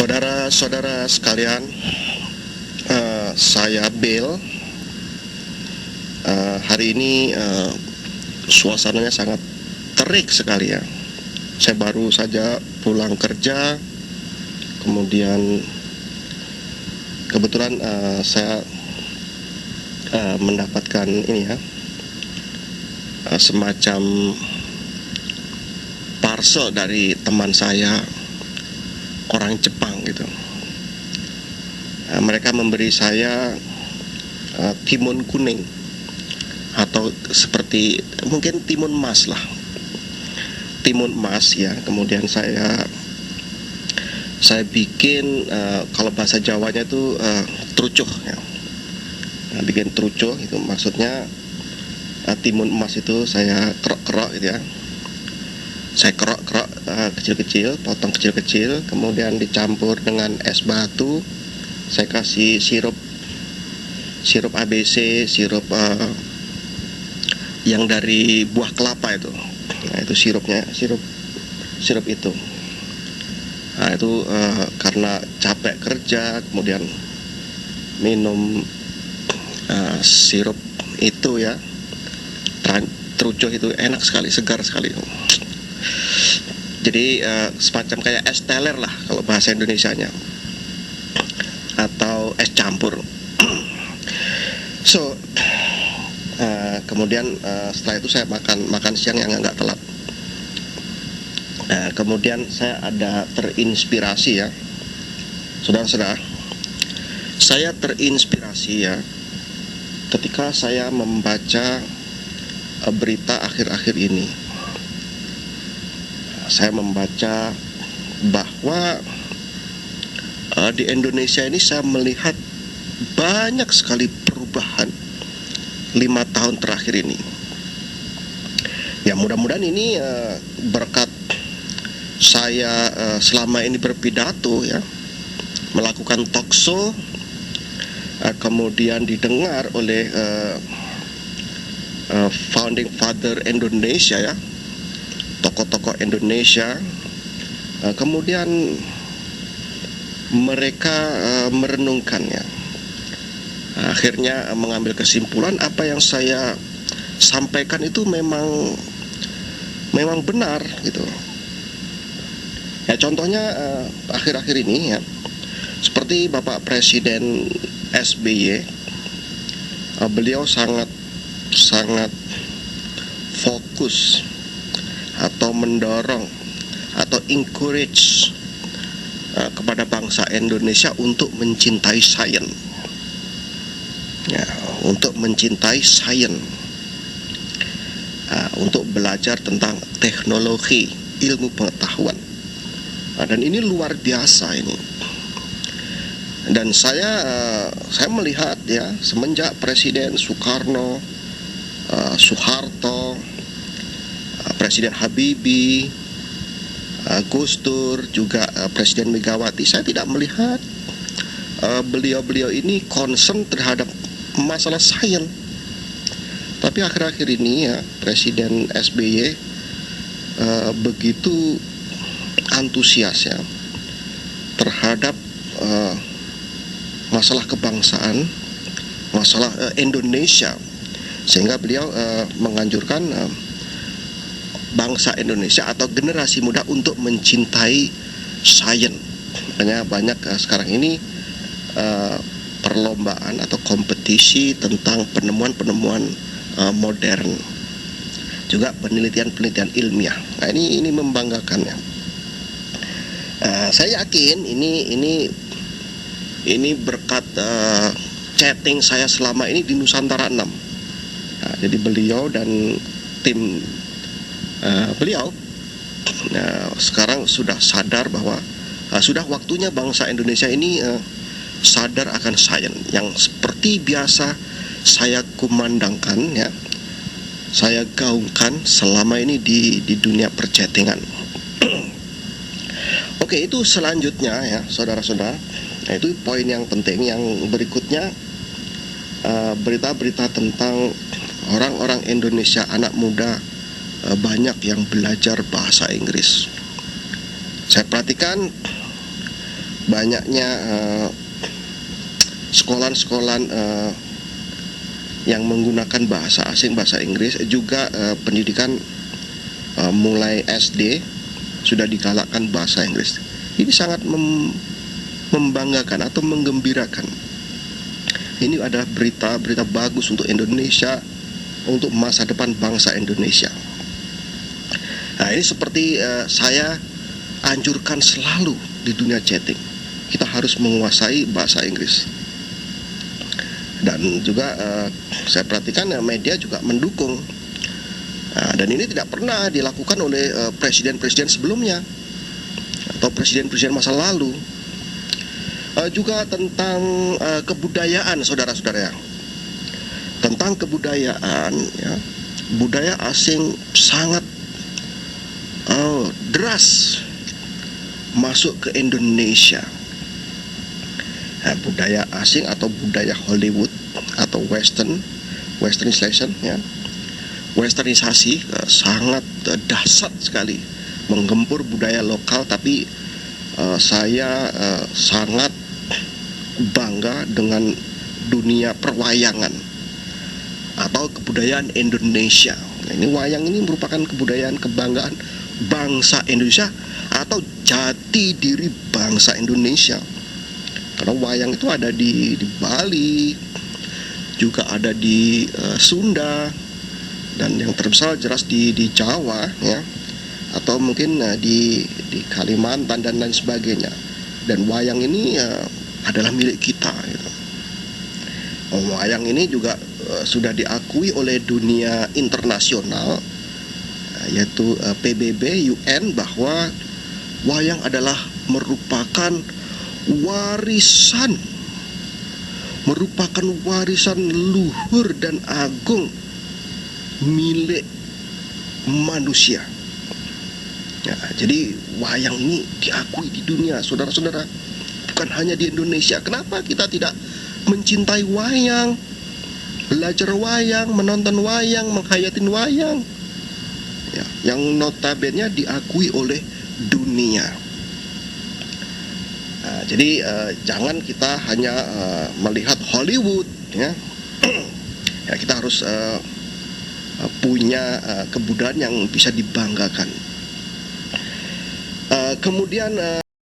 Saudara-saudara sekalian, saya Bill. Hari ini suasananya sangat terik sekali ya. Saya baru saja pulang kerja, kemudian kebetulan saya mendapatkan ini ya, semacam parcel dari teman saya, orang Jepang gitu. Mereka memberi saya timun kuning, atau seperti mungkin timun emas lah, timun emas ya. Kemudian saya bikin, kalau bahasa Jawanya itu trucuh ya. Bikin trucuh itu maksudnya timun emas itu saya kerok-kerok gitu ya. Saya kerok-kerok kecil-kecil, potong kecil-kecil, kemudian dicampur dengan es batu. Saya kasih sirup ABC, sirup yang dari buah kelapa itu. Nah, itu sirupnya, sirup itu. Nah, itu karena capek kerja, kemudian minum sirup itu ya, truco itu enak sekali, segar sekali. Jadi semacam kayak es teler lah kalau bahasa Indonesianya, atau es campur. So kemudian setelah itu saya makan siang yang nggak telat. Kemudian saya ada terinspirasi ya, saudara-saudara. Saya terinspirasi ya ketika saya membaca berita akhir-akhir ini. Saya membaca bahwa di Indonesia ini saya melihat banyak sekali perubahan 5 tahun terakhir ini. Ya, mudah-mudahan ini berkat saya selama ini berpidato ya, melakukan talkshow, kemudian didengar oleh founding father Indonesia ya, tokoh-tokoh Indonesia. Kemudian mereka merenungkannya, akhirnya mengambil kesimpulan apa yang saya sampaikan itu memang benar gitu ya. Contohnya akhir-akhir ini ya, seperti Bapak Presiden SBY, beliau sangat fokus atau mendorong atau encourage kepada bangsa Indonesia untuk mencintai sains ya, untuk mencintai sains, untuk belajar tentang teknologi, ilmu pengetahuan. Dan ini luar biasa ini. Dan saya melihat ya, semenjak Presiden Soekarno, Soeharto, Presiden Habibie, Gus Dur, juga Presiden Megawati, saya tidak melihat beliau-beliau ini concern terhadap masalah sains. Tapi akhir-akhir ini ya, Presiden SBY begitu antusias ya terhadap masalah kebangsaan, masalah Indonesia, sehingga beliau menganjurkan bangsa Indonesia atau generasi muda untuk mencintai sains. Makanya banyak sekarang ini perlombaan atau kompetisi tentang penemuan-penemuan modern, juga penelitian-penelitian ilmiah. Nah, ini membanggakan ya. Saya yakin ini berkat chatting saya selama ini di Nusantara 6. Nah, jadi beliau dan tim beliau sekarang sudah sadar bahwa sudah waktunya bangsa Indonesia ini sadar akan sains yang seperti biasa saya kumandangkan ya, saya gaungkan selama ini di dunia perchattingan. Oke, itu selanjutnya ya, saudara-saudara. Nah, itu poin yang penting. Yang berikutnya, berita-berita tentang orang-orang Indonesia, anak muda banyak yang belajar bahasa Inggris. Saya perhatikan banyaknya sekolah-sekolah yang menggunakan bahasa asing, bahasa Inggris, juga pendidikan mulai SD sudah digalakkan bahasa Inggris. Ini sangat membanggakan atau menggembirakan. Ini ada berita bagus untuk Indonesia, untuk masa depan bangsa Indonesia. Nah, ini seperti saya anjurkan selalu di dunia chatting, kita harus menguasai bahasa Inggris. Dan juga saya perhatikan media juga mendukung. Dan ini tidak pernah dilakukan oleh presiden-presiden sebelumnya atau presiden-presiden masa lalu. Juga tentang kebudayaan, saudara-saudara. Tentang kebudayaan, ya, budaya asing sangat deras masuk ke Indonesia. Budaya asing atau budaya Hollywood atau westernization, ya, westernisasi sangat dahsyat sekali menggempur budaya lokal. Tapi saya sangat bangga dengan dunia perwayangan atau kebudayaan Indonesia. Ini wayang ini merupakan kebudayaan kebanggaan bangsa Indonesia atau jati diri bangsa Indonesia. Karena wayang itu ada di Bali, juga ada di Sunda, dan yang terbesar jelas di Jawa, ya, atau mungkin di Kalimantan dan lain sebagainya. Dan wayang ini adalah milik kita, gitu. Wayang ini juga sudah diakui oleh dunia internasional, yaitu PBB, UN, bahwa wayang adalah merupakan warisan luhur dan agung milik manusia. Ya, jadi wayang ini diakui di dunia, saudara-saudara, bukan hanya di Indonesia. Kenapa kita tidak mencintai wayang, belajar wayang, menonton wayang, menghayatin wayang, ya, yang notabene diakui oleh dunia. Jadi jangan kita hanya melihat Hollywood, ya. Ya, kita harus punya kebudayaan yang bisa dibanggakan. Kemudian